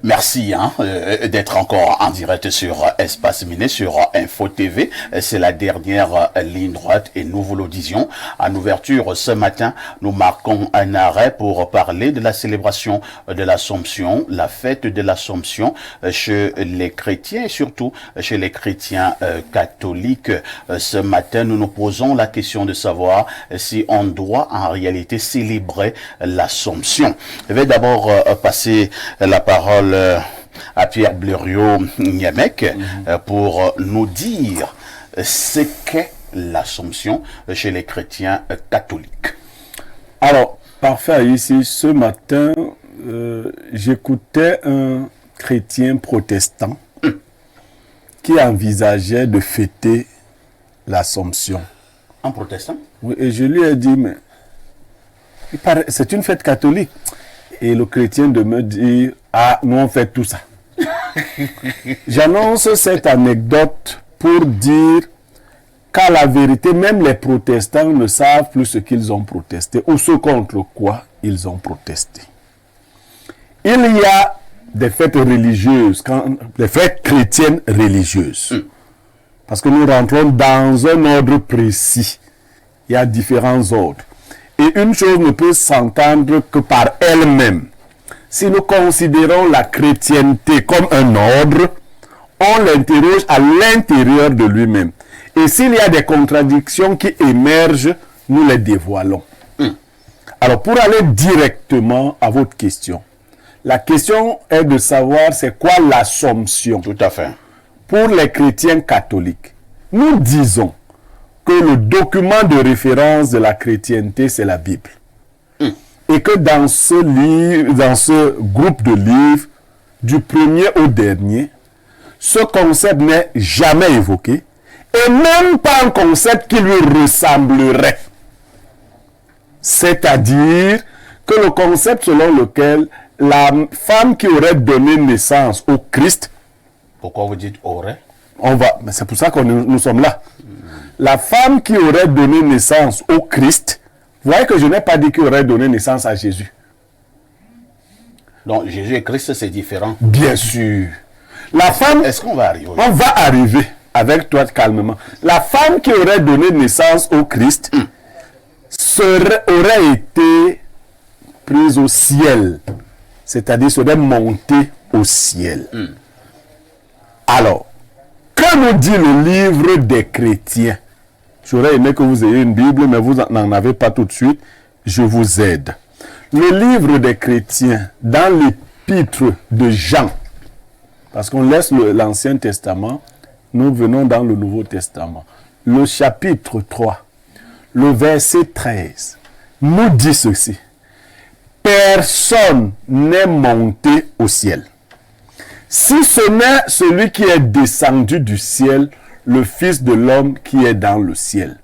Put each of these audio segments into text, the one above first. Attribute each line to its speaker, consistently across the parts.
Speaker 1: Merci d'être encore en direct sur Espace Miné, sur Info TV. C'est la dernière ligne droite et nous vous le disions. En ouverture ce matin, nous marquons un arrêt pour parler de la célébration de l'Assomption, la fête de l'Assomption chez les chrétiens et surtout chez les chrétiens catholiques. Ce matin, nous nous posons la question de savoir si on doit en réalité célébrer l'Assomption. Je vais d'abord passer la parole à Pierre Blériot-Niamec pour nous dire ce qu'est l'Assomption chez les chrétiens catholiques.
Speaker 2: Alors, parfait, ici, ce matin, j'écoutais un chrétien protestant qui envisageait de fêter l'Assomption.
Speaker 1: Un protestant? Oui,
Speaker 2: et je lui ai dit, mais c'est une fête catholique. Et le chrétien de me dire, ah, nous on fait tout ça. J'annonce cette anecdote pour dire qu'à la vérité, même les protestants ne savent plus ce qu'ils ont protesté ou ce contre quoi ils ont protesté. Il y a des fêtes religieuses, des fêtes chrétiennes religieuses. Parce que nous rentrons dans un ordre précis. Il y a différents ordres. Et une chose ne peut s'entendre que par elle-même. Si nous considérons la chrétienté comme un ordre, on l'interroge à l'intérieur de lui-même. Et s'il y a des contradictions qui émergent, nous les dévoilons. Alors, pour aller directement à votre question, la question est de savoir c'est quoi l'Assomption.
Speaker 1: Tout à fait.
Speaker 2: Pour les chrétiens catholiques, nous disons que le document de référence de la chrétienté, c'est la Bible. Et que dans ce livre, dans ce groupe de livres, du premier au dernier, ce concept n'est jamais évoqué, et même pas un concept qui lui ressemblerait. C'est-à-dire que le concept selon lequel la femme qui aurait donné naissance au Christ.
Speaker 1: Pourquoi vous dites aurait?
Speaker 2: Mais c'est pour ça que nous sommes là. La femme qui aurait donné naissance au Christ, vous voyez que je n'ai pas dit qu'il aurait donné naissance à Jésus.
Speaker 1: Donc Jésus et Christ, c'est différent.
Speaker 2: Bien sûr. La femme...
Speaker 1: Est-ce qu'on va arriver?
Speaker 2: On va arriver avec toi calmement. La femme qui aurait donné naissance au Christ aurait été prise au ciel. C'est-à-dire serait montée au ciel. Alors, que nous dit le livre des chrétiens? J'aurais aimé que vous ayez une Bible, mais vous n'en avez pas tout de suite. Je vous aide. Le livre des chrétiens, dans l'épître de Jean, parce qu'on laisse l'Ancien Testament, nous venons dans le Nouveau Testament. Le chapitre 3, le verset 13, nous dit ceci. Personne n'est monté au ciel. Si ce n'est celui qui est descendu du ciel, le Fils de l'homme qui est dans le ciel.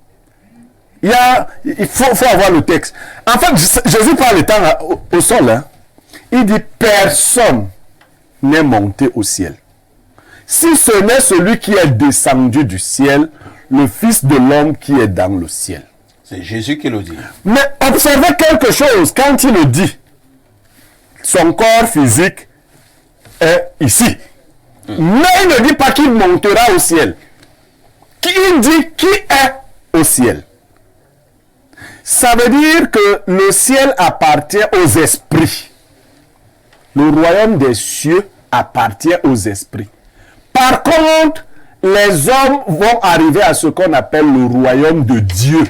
Speaker 2: Il faut avoir le texte. En fait, Jésus parle étant au sol. Hein. Il dit personne n'est monté au ciel. Si ce n'est celui qui est descendu du ciel, le Fils de l'homme qui est dans le ciel.
Speaker 1: C'est Jésus qui le dit.
Speaker 2: Mais observez quelque chose quand il le dit. Son corps physique est ici. Mais il ne dit pas qu'il montera au ciel. Il dit qui est au ciel. Ça veut dire que le ciel appartient aux esprits. Le royaume des cieux appartient aux esprits. Par contre, les hommes vont arriver à ce qu'on appelle le royaume de Dieu.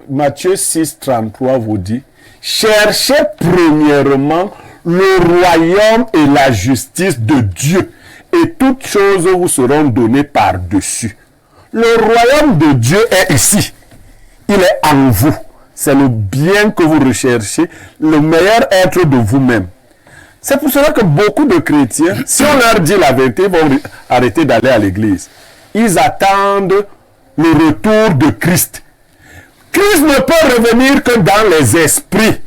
Speaker 2: Matthieu 6, 33 vous dit, cherchez premièrement le royaume et la justice de Dieu, et toutes choses vous seront données par-dessus. Le royaume de Dieu est ici. Il est en vous. C'est le bien que vous recherchez, le meilleur être de vous-même. C'est pour cela que beaucoup de chrétiens, si on leur dit la vérité, vont arrêter d'aller à l'église. Ils attendent le retour de Christ. Christ ne peut revenir que dans les esprits.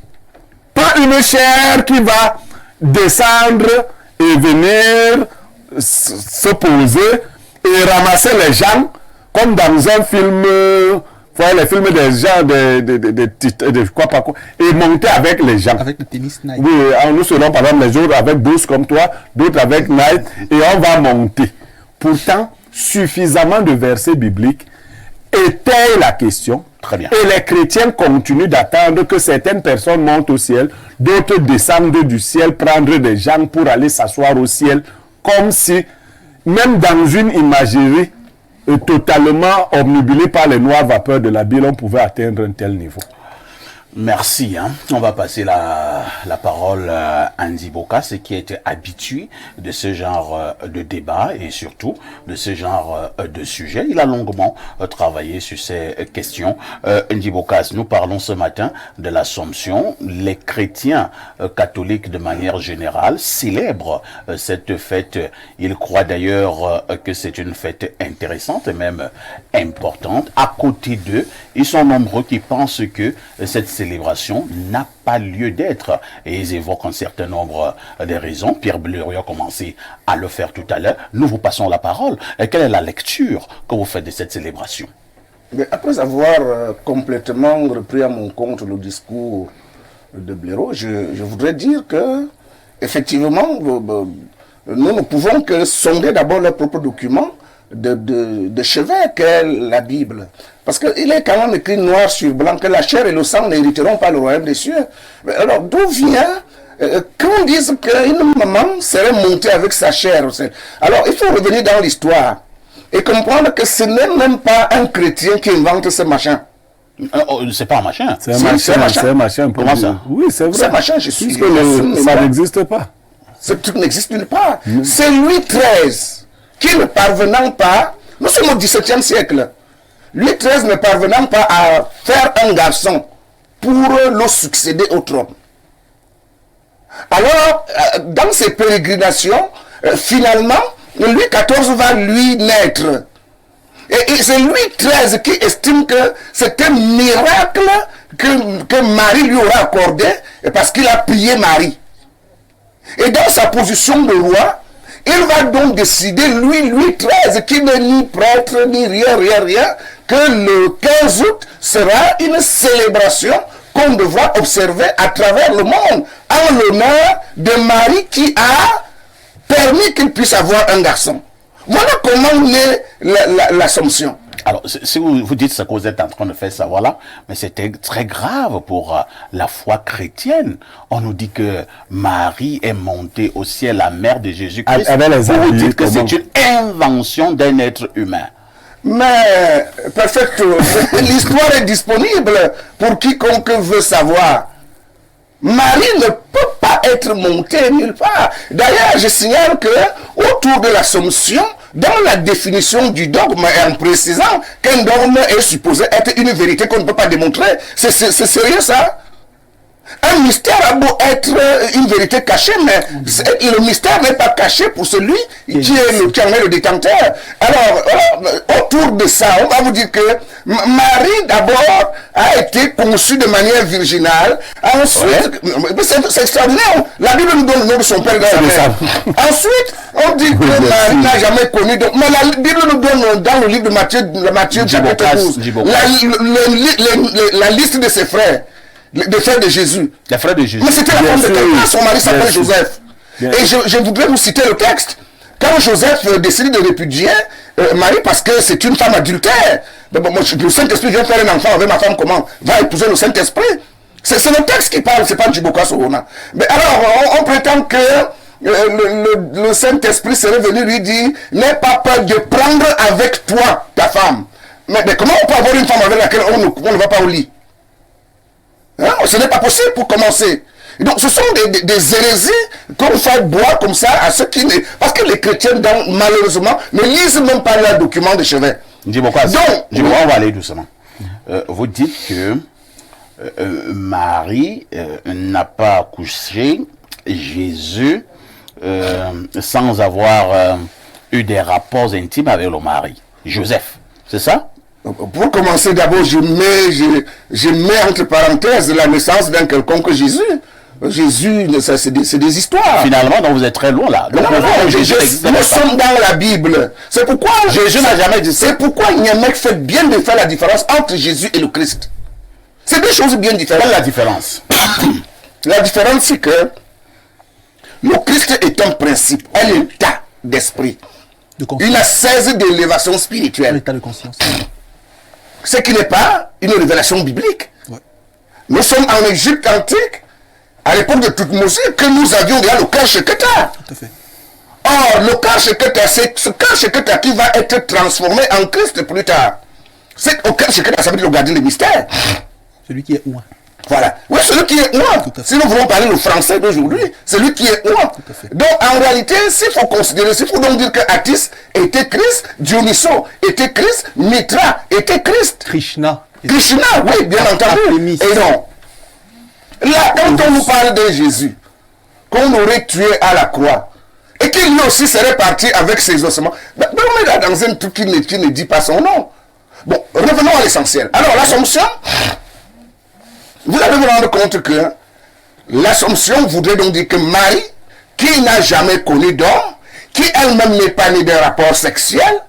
Speaker 2: Pas une chair qui va descendre et venir se poser et ramasser les gens comme dans un film faire les films des gens, de quoi pas quoi, et monter avec les gens.
Speaker 3: Avec le tennis Nike.
Speaker 2: Oui, nous serons par exemple les autres avec Bruce comme toi, d'autres avec Knight, et on va monter. Pourtant, suffisamment de versets bibliques étayent la question.
Speaker 1: Très bien.
Speaker 2: Et les chrétiens continuent d'attendre que certaines personnes montent au ciel, d'autres descendent du ciel, prendre des gens pour aller s'asseoir au ciel, comme si, même dans une imagerie totalement omnibulée par les noires vapeurs de la Bible, on pouvait atteindre un tel niveau.
Speaker 1: Merci. On va passer la parole à Andy Bokas, qui est habitué de ce genre de débat et surtout de ce genre de sujet. Il a longuement travaillé sur ces questions. Andy Bokas, nous parlons ce matin de l'Assomption. Les chrétiens catholiques, de manière générale, célèbrent cette fête. Ils croient d'ailleurs que c'est une fête intéressante et même importante. À côté d'eux, ils sont nombreux qui pensent que cette célébration n'a pas lieu d'être. Et ils évoquent un certain nombre de raisons. Pierre Blériot a commencé à le faire tout à l'heure. Nous vous passons la parole. Et quelle est la lecture que vous faites de cette célébration?
Speaker 4: Mais après avoir complètement repris à mon compte le discours de Blériot, je voudrais dire que, effectivement, nous ne pouvons que sonder d'abord leurs propres documents de chevet qu'est la Bible. Parce qu'il est quand même écrit noir sur blanc que la chair et le sang n'hériteront pas le royaume des cieux. Mais alors, d'où vient qu'on dise qu'une maman serait montée avec sa chair? Alors, il faut revenir dans l'histoire et comprendre que ce n'est même pas un chrétien qui invente ce machin.
Speaker 1: C'est pas un machin.
Speaker 2: C'est un machin.
Speaker 1: Comment ça?
Speaker 2: Oui, c'est vrai.
Speaker 4: C'est un machin, je suis
Speaker 2: sûr. Ça n'existe pas.
Speaker 4: Ce truc n'existe nulle part. C'est Louis XIII qui, ne parvenant pas, nous sommes au XVIIe siècle, Louis XIII ne parvenant pas à faire un garçon pour le succéder au trône. Alors, dans ses pérégrinations, finalement, Louis XIV va lui naître. Et c'est Louis XIII qui estime que c'est un miracle que Marie lui aura accordé parce qu'il a prié Marie. Et dans sa position de roi, il va donc décider, Louis XIII, qui n'est ni prêtre, ni rien, que le 15 août sera une célébration qu'on devra observer à travers le monde, en l'honneur de Marie qui a permis qu'il puisse avoir un garçon. Voilà comment naît l'Assomption.
Speaker 1: Alors, si vous dites ce que vous êtes en train de faire savoir là, mais c'était très grave pour la foi chrétienne. On nous dit que Marie est montée au ciel, la mère de Jésus-Christ. Vous dites que c'est une invention d'un être humain.
Speaker 4: Mais, perfect, l'histoire est disponible pour quiconque veut savoir. Marie ne peut pas être montée nulle part. D'ailleurs, je signale que autour de l'Assomption, dans la définition du dogme, et en précisant qu'un dogme est supposé être une vérité qu'on ne peut pas démontrer, c'est sérieux ça? Un mystère a beau être une vérité cachée, mais le mystère n'est pas caché pour celui qui en est le détenteur. Alors, autour de ça, on va vous dire que Marie, d'abord, a été conçue de manière virginale. Ensuite, c'est extraordinaire. La Bible nous donne le nom de son père. Ensuite, on dit que Marie n'a jamais connu. Mais la Bible nous donne dans le livre de Matthieu chapitre 12, la liste de ses frères. Les frères de Jésus.
Speaker 1: Les frères de Jésus.
Speaker 4: Mais c'était la femme de quelqu'un, son mari s'appelle Joseph. Et je voudrais vous citer le texte. Quand Joseph décide de répudier Marie parce que c'est une femme adultère, le Saint-Esprit vient faire un enfant avec ma femme, comment? Va épouser le Saint-Esprit. C'est le texte qui parle, c'est pas Djiboka Sorona. Mais alors, on prétend que le Saint-Esprit serait venu lui dire, n'aie pas peur de prendre avec toi ta femme. Mais comment on peut avoir une femme avec laquelle on ne va pas au lit? Hein? Ce n'est pas possible pour commencer. Donc ce sont des hérésies qu'on fait boire comme ça à ceux qui... Parce que les chrétiens, malheureusement, ne lisent même pas leurs documents de chevet.
Speaker 1: Donc, on va aller doucement. Vous dites que Marie n'a pas accouché Jésus sans avoir eu des rapports intimes avec le mari, Joseph. C'est ça?
Speaker 4: Pour commencer, d'abord, je mets entre parenthèses la naissance d'un quelconque Jésus. Jésus, c'est des histoires.
Speaker 1: Finalement, donc vous êtes très loin là. Donc,
Speaker 4: Non, nous sommes dans la Bible. C'est pourquoi Jésus n'a jamais dit ça. C'est pourquoi Niamek fait bien de faire la différence entre Jésus et le Christ. C'est deux choses bien différentes.
Speaker 1: Quelle est la différence?
Speaker 4: La différence, c'est que le Christ est un principe, un état d'esprit. Une ascèse d'élévation spirituelle.
Speaker 3: Un état de conscience.
Speaker 4: Ce qui n'est pas une révélation biblique.
Speaker 3: Ouais.
Speaker 4: Nous sommes en Égypte antique, à l'époque de Toutmose, que nous avions déjà le cœur Sheketa.
Speaker 3: Tout à fait.
Speaker 4: Or, le cœur Sheketa, c'est ce cœur Sheketa qui va être transformé en Christ plus tard. C'est au cœur Sheketa, ça veut dire le gardien des mystères.
Speaker 3: Celui qui est loin.
Speaker 4: Voilà. Oui, celui qui est loin. Si nous voulons parler le français d'aujourd'hui, celui qui est loin. Donc, en réalité, s'il faut considérer, s'il faut donc dire que Attis était Christ, Dionysos était Christ, Mitra était Christ.
Speaker 3: Krishna.
Speaker 4: Krishna, oui, bien entendu. Et donc, là, quand on nous parle de Jésus, qu'on aurait tué à la croix, et qu'il lui aussi serait parti avec ses ossements, ben, on est là dans un truc qui ne dit pas son nom. Bon, revenons à l'essentiel. Alors, l'Assomption, vous allez vous rendre compte que l'Assomption voudrait donc dire que Marie, qui n'a jamais connu d'homme, qui elle-même n'est pas née d'un rapport sexuel,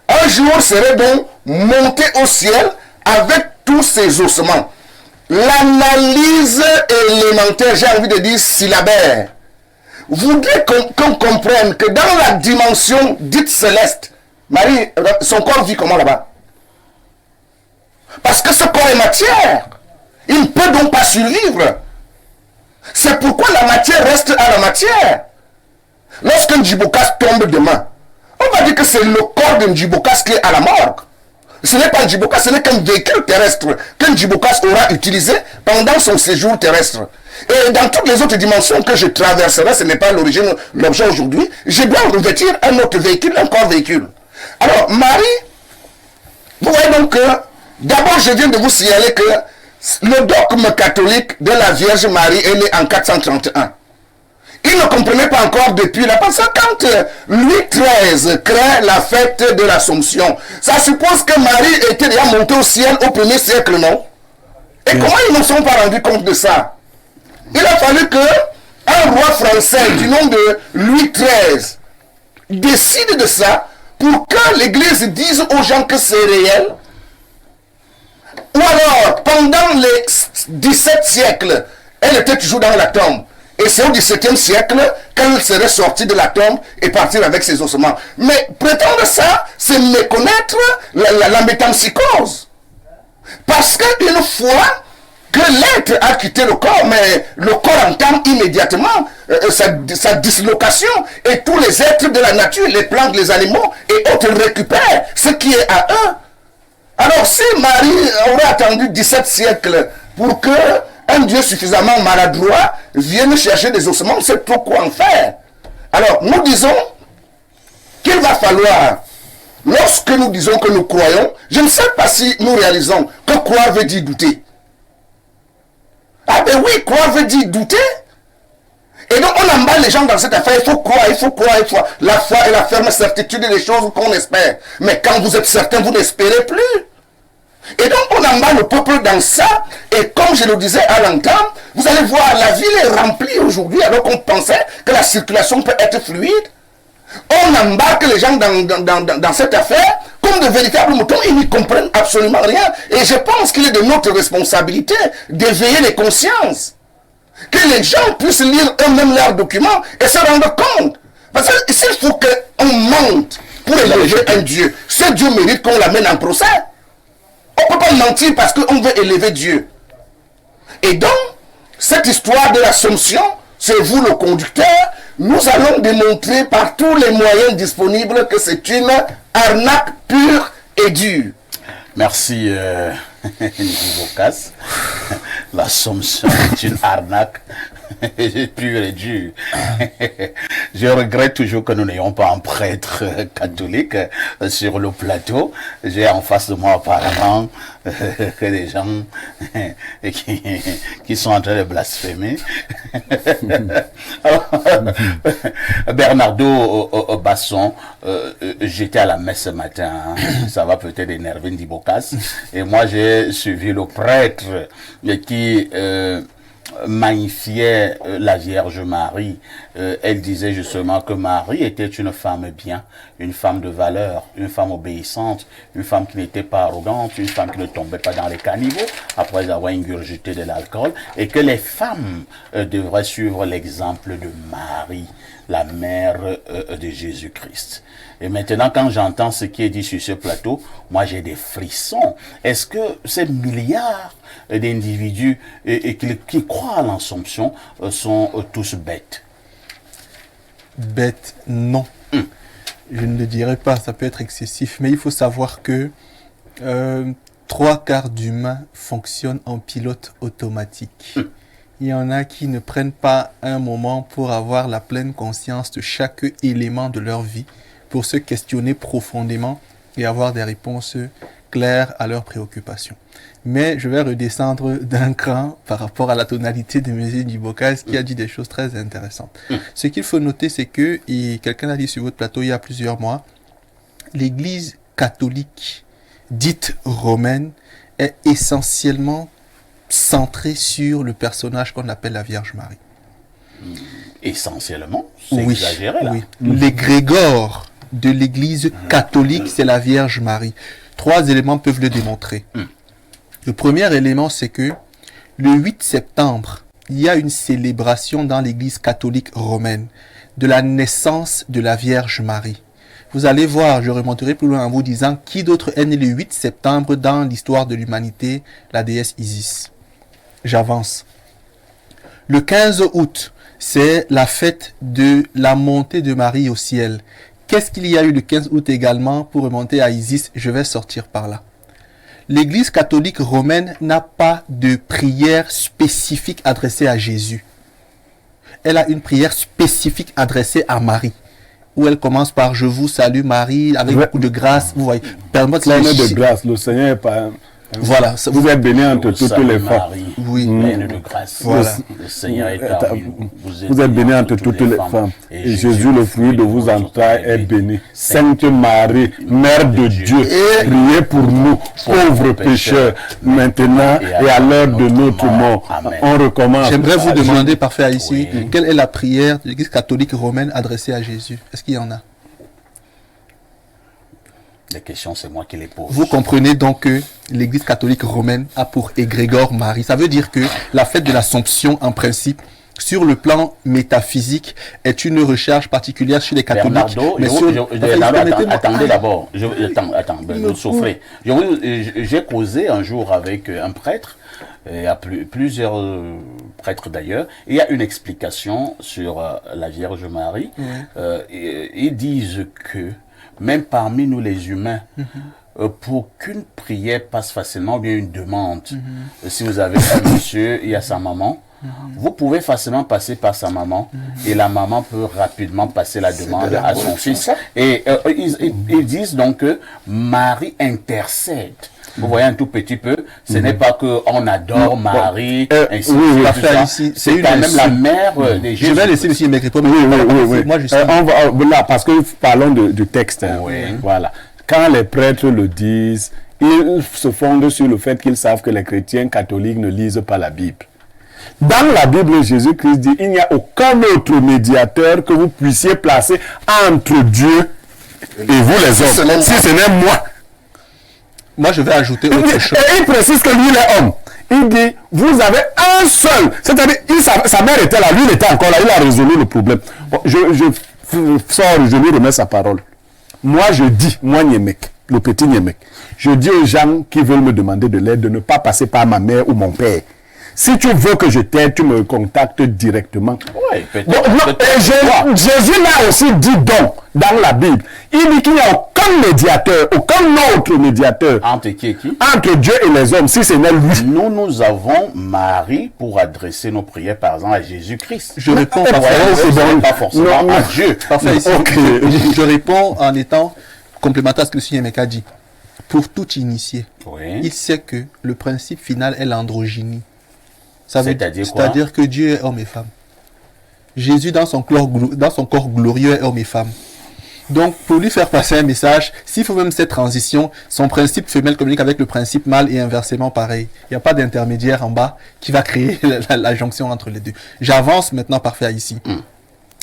Speaker 4: un jour serait donc montée au ciel avec tous ses ossements. L'analyse élémentaire, j'ai envie de dire syllabaire, voudrait qu'on comprenne que dans la dimension dite céleste, Marie, son corps vit comment là-bas? Parce que ce corps est matière. Il ne peut donc pas survivre. C'est pourquoi la matière reste à la matière. Lorsqu'un Djibokas tombe demain, on va dire que c'est le corps d'un Djibokas qui est à la morgue. Ce n'est pas un Djibokas, ce n'est qu'un véhicule terrestre qu'un Djibokas aura utilisé pendant son séjour terrestre. Et dans toutes les autres dimensions que je traverserai, ce n'est pas l'origine, l'objet aujourd'hui, j'ai bien revêtir un autre véhicule, un corps véhicule. Alors, Marie, vous voyez donc que, d'abord je viens de vous signaler que le dogme catholique de la Vierge Marie est né en 431. Il ne comprenait pas encore depuis là, parce que quand Louis XIII crée la fête de l'Assomption, ça suppose que Marie était déjà montée au ciel au 1er siècle, non? Et comment ils ne se sont pas rendus compte de ça? Il a fallu que un roi français du nom de Louis XIII décide de ça pour que l'Église dise aux gens que c'est réel. Ou alors, pendant les 17 siècles, elle était toujours dans la tombe. Et c'est au 17e siècle qu'elle serait sortie de la tombe et partir avec ses ossements. Mais prétendre ça, c'est méconnaître la métempsychose. Parce qu'une fois que l'être a quitté le corps, mais le corps entame immédiatement sa dislocation. Et tous les êtres de la nature, les plantes, les animaux et autres récupèrent ce qui est à eux. Alors si Marie aurait attendu 17 siècles pour que un Dieu suffisamment maladroit vienne chercher des ossements, on sait trop quoi en faire. Alors nous disons qu'il va falloir, lorsque nous disons que nous croyons, je ne sais pas si nous réalisons que croire veut dire douter. Ah ben oui, croire veut dire douter. Et donc on emballe les gens dans cette affaire, il faut croire, il faut croire, il faut. La foi est la ferme certitude des choses qu'on espère. Mais quand vous êtes certain, vous n'espérez plus. Et donc on emballe le peuple dans ça, et comme je le disais à l'entame, vous allez voir, la ville est remplie aujourd'hui alors qu'on pensait que la circulation peut être fluide. On embarque les gens dans cette affaire comme de véritables moutons, ils n'y comprennent absolument rien. Et je pense qu'il est de notre responsabilité d'éveiller les consciences. Que les gens puissent lire eux-mêmes leurs documents et se rendre compte. Parce que s'il faut qu'on monte pour élever un Dieu, ce Dieu mérite qu'on l'amène en procès. On ne peut pas mentir parce qu'on veut élever Dieu. Et donc, cette histoire de l'Assomption, c'est vous le conducteur, nous allons démontrer par tous les moyens disponibles que c'est une arnaque pure et dure.
Speaker 1: Merci, Djibokas. L'Assomption est une arnaque pure et dure. Je regrette toujours que nous n'ayons pas un prêtre catholique sur le plateau. J'ai en face de moi apparemment des gens qui sont en train de blasphémer. Bernardo Basson, j'étais à la messe ce matin, hein. Ça va peut-être énerver Djibokas. Et moi j'ai suivi le prêtre qui magnifiait la Vierge Marie. Elle disait justement que Marie était une femme bien, une femme de valeur, une femme obéissante, une femme qui n'était pas arrogante, une femme qui ne tombait pas dans les caniveaux après avoir ingurgité de l'alcool, et que les femmes devraient suivre l'exemple de Marie, la mère de Jésus-Christ. Et maintenant, quand j'entends ce qui est dit sur ce plateau, moi j'ai des frissons. Est-ce que ces milliards d'individus qui croient à l'Assomption sont tous bêtes?
Speaker 3: Bêtes, non. Je ne le dirais pas, ça peut être excessif, mais il faut savoir que 3/4 d'humains fonctionnent en pilote automatique. Il y en a qui ne prennent pas un moment pour avoir la pleine conscience de chaque élément de leur vie, pour se questionner profondément et avoir des réponses claires à leurs préoccupations. Mais je vais redescendre d'un cran par rapport à la tonalité de M. Dibocaz qui a dit des choses très intéressantes. Ce qu'il faut noter, c'est que, et quelqu'un l'a dit sur votre plateau il y a plusieurs mois, l'Église catholique dite romaine est essentiellement centrée sur le personnage qu'on appelle la Vierge Marie.
Speaker 1: Essentiellement, c'est exagéré là.
Speaker 3: Oui. L'égrégore de l'Église catholique, c'est la Vierge Marie. 3 éléments peuvent le démontrer. Le premier élément, c'est que le 8 septembre, il y a une célébration dans l'Église catholique romaine de la naissance de la Vierge Marie. Vous allez voir, je remonterai plus loin en vous disant qui d'autre est né le 8 septembre dans l'histoire de l'humanité, la déesse Isis. J'avance. Le 15 août, c'est la fête de la montée de Marie au ciel. Qu'est-ce qu'il y a eu le 15 août également pour remonter à Isis? Je vais sortir par là. L'Église catholique romaine n'a pas de prière spécifique adressée à Jésus. Elle a une prière spécifique adressée à Marie, où elle commence par « Je vous salue Marie » avec beaucoup de grâce. Vous voyez, permettez-moi
Speaker 2: de grâce, le Seigneur est pas...
Speaker 3: Voilà,
Speaker 2: vous êtes bénie entre toutes les femmes.
Speaker 3: Oui.
Speaker 1: Pleine de grâce.
Speaker 3: Voilà.
Speaker 1: Le Seigneur est parmi vous.
Speaker 2: Vous êtes bénie entre toutes les femmes. Et Jésus, le fruit de vos entrailles, est béni. Sainte Marie, Mère de Dieu, priez pour nous, pauvres pécheurs, maintenant et à l'heure de notre mort. On recommence.
Speaker 3: J'aimerais vous demander, parfait ici, quelle est la prière de l'Église catholique romaine adressée à Jésus? Est-ce qu'il y en a?
Speaker 1: Les questions, c'est moi qui les pose.
Speaker 3: Vous comprenez donc que l'Église catholique romaine a pour égrégore Marie. Ça veut dire que la fête de l'Assomption, en principe, sur le plan métaphysique, est une recherche particulière chez les catholiques.
Speaker 1: Attendez d'abord. Attends, vous souffrez. J'ai causé un jour avec un prêtre, il y a plusieurs prêtres d'ailleurs, il y a une explication sur la Vierge Marie. Ils disent que même parmi nous les humains, pour qu'une prière passe facilement, ou bien une demande, si vous avez un monsieur, il y a sa maman, vous pouvez facilement passer par sa maman, et la maman peut rapidement passer la demande à son fils. Et ils disent donc que Marie intercède. Vous voyez un tout petit peu, ce n'est pas qu'on adore Marie, ainsi de suite. C'est quand même la mère des Jésus.
Speaker 3: Je vais laisser monsieur répondre.
Speaker 2: Oui. Moi, là, parce que parlons du texte. Voilà. Quand les prêtres le disent, ils se fondent sur le fait qu'ils savent que les chrétiens catholiques ne lisent pas la Bible. Dans la Bible, Jésus-Christ dit, il n'y a aucun autre médiateur que vous puissiez placer entre Dieu et vous les hommes, si ce n'est moi.
Speaker 3: Moi, je vais ajouter autre chose.
Speaker 2: Et il précise que lui, il est homme. Il dit, vous avez un seul. C'est-à-dire, sa mère était là, lui, il était encore là, il a résolu le problème. Bon, je lui remets sa parole. Moi, je dis, moi, Niemek, le petit Niemek, je dis aux gens qui veulent me demander de l'aide de ne pas passer par ma mère ou mon père. Si tu veux que je t'aide, tu me contactes directement.
Speaker 1: Oui,
Speaker 2: Jésus l'a aussi dit donc dans la Bible. Il dit qu'il n'y a aucun médiateur, aucun autre médiateur.
Speaker 1: Entre qui et qui?
Speaker 2: Entre Dieu et les hommes, si ce n'est lui.
Speaker 1: Nous avons Marie pour adresser nos prières, par exemple, à Jésus-Christ.
Speaker 3: Je réponds
Speaker 1: pas forcément à Dieu.
Speaker 3: Je réponds en étant complémentaire à ce que le Seigneur a dit. Pour tout initié, il sait que le principe final est l'androgynie. C'est-à-dire que Dieu est homme et femme. Jésus, dans son corps glorieux, est homme et femme. Donc, pour lui faire passer un message, s'il faut même cette transition, son principe femelle communique avec le principe mâle et inversement pareil. Il n'y a pas d'intermédiaire en bas qui va créer la jonction entre les deux. J'avance maintenant parfait ici.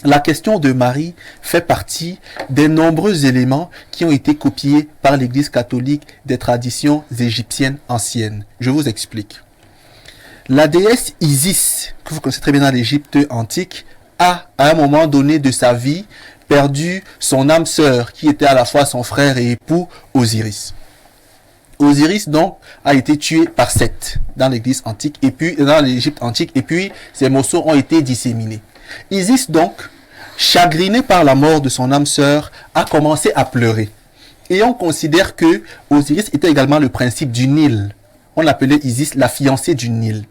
Speaker 3: La question de Marie fait partie des nombreux éléments qui ont été copiés par l'Église catholique des traditions égyptiennes anciennes. Je vous explique. La déesse Isis, que vous connaissez très bien dans l'Égypte antique, a, à un moment donné de sa vie, perdu son âme sœur, qui était à la fois son frère et époux, Osiris. Osiris, donc, a été tué par Seth dans l'Église antique, et puis, dans l'Égypte antique, et puis, ses morceaux ont été disséminés. Isis, donc, chagrinée par la mort de son âme sœur, a commencé à pleurer. Et on considère que Osiris était également le principe du Nil. On l'appelait Isis la fiancée du Nil.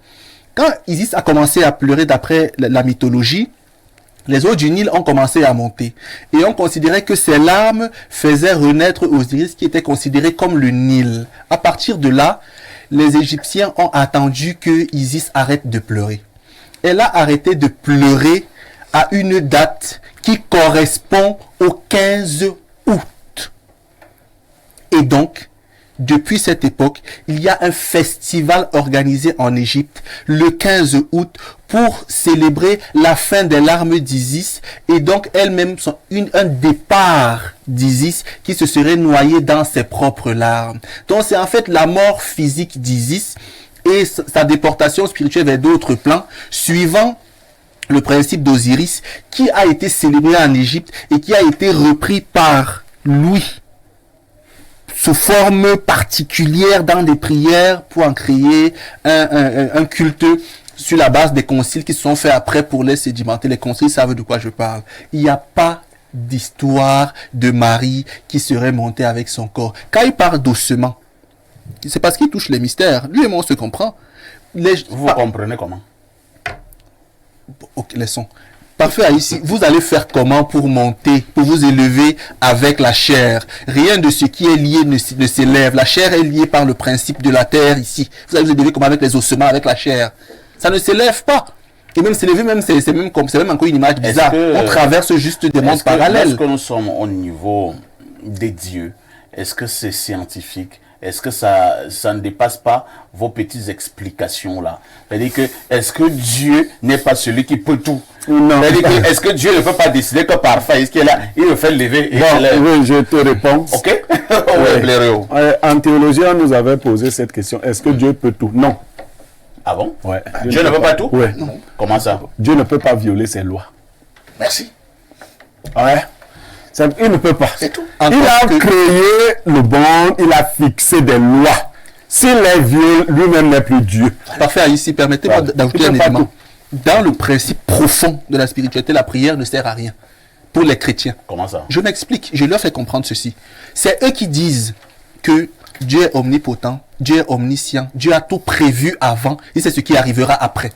Speaker 3: Quand Isis a commencé à pleurer d'après la mythologie, les eaux du Nil ont commencé à monter. Et on considérait que ces larmes faisaient renaître Osiris qui était considéré comme le Nil. À partir de là, les Égyptiens ont attendu que Isis arrête de pleurer. Elle a arrêté de pleurer à une date qui correspond au 15 août. Et donc, depuis cette époque, il y a un festival organisé en Égypte le 15 août pour célébrer la fin des larmes d'Isis et donc elle-même un départ d'Isis qui se serait noyé dans ses propres larmes. Donc c'est en fait la mort physique d'Isis et sa déportation spirituelle vers d'autres plans suivant le principe d'Osiris qui a été célébré en Égypte et qui a été repris par Louis sous forme particulière dans des prières pour en créer un culte sur la base des conciles qui se sont faits après pour les sédimenter. Les conciles savent de quoi je parle. Il n'y a pas d'histoire de Marie qui serait montée avec son corps. Quand il parle d'ossement, c'est parce qu'il touche les mystères. Lui et moi, on se comprend.
Speaker 1: Vous comprenez comment?
Speaker 3: Ok, laissons. Parfait, ici, vous allez faire comment pour monter, pour vous élever avec la chair? Rien de ce qui est lié ne s'élève. La chair est liée par le principe de la terre ici. Vous allez vous élever comme avec les ossements, avec la chair. Ça ne s'élève pas. Et même s'élever, c'est même encore une image bizarre. On traverse juste des mondes parallèles.
Speaker 1: Est-ce que nous sommes au niveau des dieux? Est-ce que c'est scientifique? Est-ce que ça ne dépasse pas vos petites explications là? C'est-à-dire que, est-ce que Dieu n'est pas celui qui peut tout?
Speaker 2: Non.
Speaker 1: C'est-à-dire que, est-ce que Dieu ne peut pas décider que parfait, est-ce qu'il est là, il le fait lever et
Speaker 2: Oui, je te réponds.
Speaker 1: Ok?
Speaker 2: En théologie, on nous avait posé cette question. Est-ce que Dieu peut tout? Non.
Speaker 1: Ah bon?
Speaker 2: Ouais.
Speaker 1: Dieu ne peut pas tout?
Speaker 2: Oui.
Speaker 1: Comment ça?
Speaker 2: Dieu ne peut pas violer ses lois.
Speaker 1: Merci.
Speaker 2: Ouais. Il ne peut pas.
Speaker 1: C'est tout.
Speaker 2: Il a créé le monde, il a fixé des lois. S'il les viole, lui-même n'est plus Dieu.
Speaker 3: Parfait, ici, permettez-moi d'ajouter un élément. Dans le principe profond de la spiritualité, la prière ne sert à rien pour les chrétiens.
Speaker 1: Comment ça?
Speaker 3: Je m'explique, je leur fais comprendre ceci. C'est eux qui disent que Dieu est omnipotent, Dieu est omniscient, Dieu a tout prévu avant et c'est ce qui arrivera après.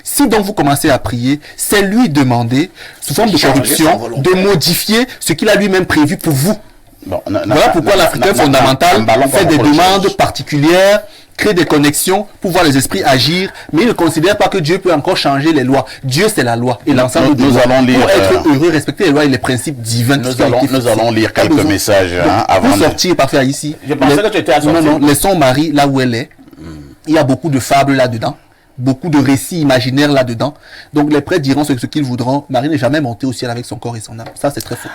Speaker 3: Si donc vous commencez à prier, c'est lui demander, sous forme de corruption, de modifier ce qu'il a lui-même prévu pour vous.
Speaker 1: Bon,
Speaker 3: Voilà pourquoi l'Africain fondamental fait des demandes particulières, crée des connexions pour voir les esprits agir, mais il ne considère pas que Dieu peut encore changer les lois. Dieu, c'est la loi. Et l'ensemble de
Speaker 1: nous allons lire,
Speaker 3: pour être heureux, respecter les lois et les principes divins.
Speaker 1: Nous allons lire quelques messages
Speaker 3: avant pour sortir, parfait, ici.
Speaker 1: Je pensais que tu étais à sortir.
Speaker 3: Non, laissons Marie là où elle est. Il y a beaucoup de fables là-dedans. Beaucoup de récits imaginaires là-dedans. Donc les prêtres diront ce qu'ils voudront. Marie n'est jamais montée au ciel avec son corps et son âme. Ça, c'est très faux.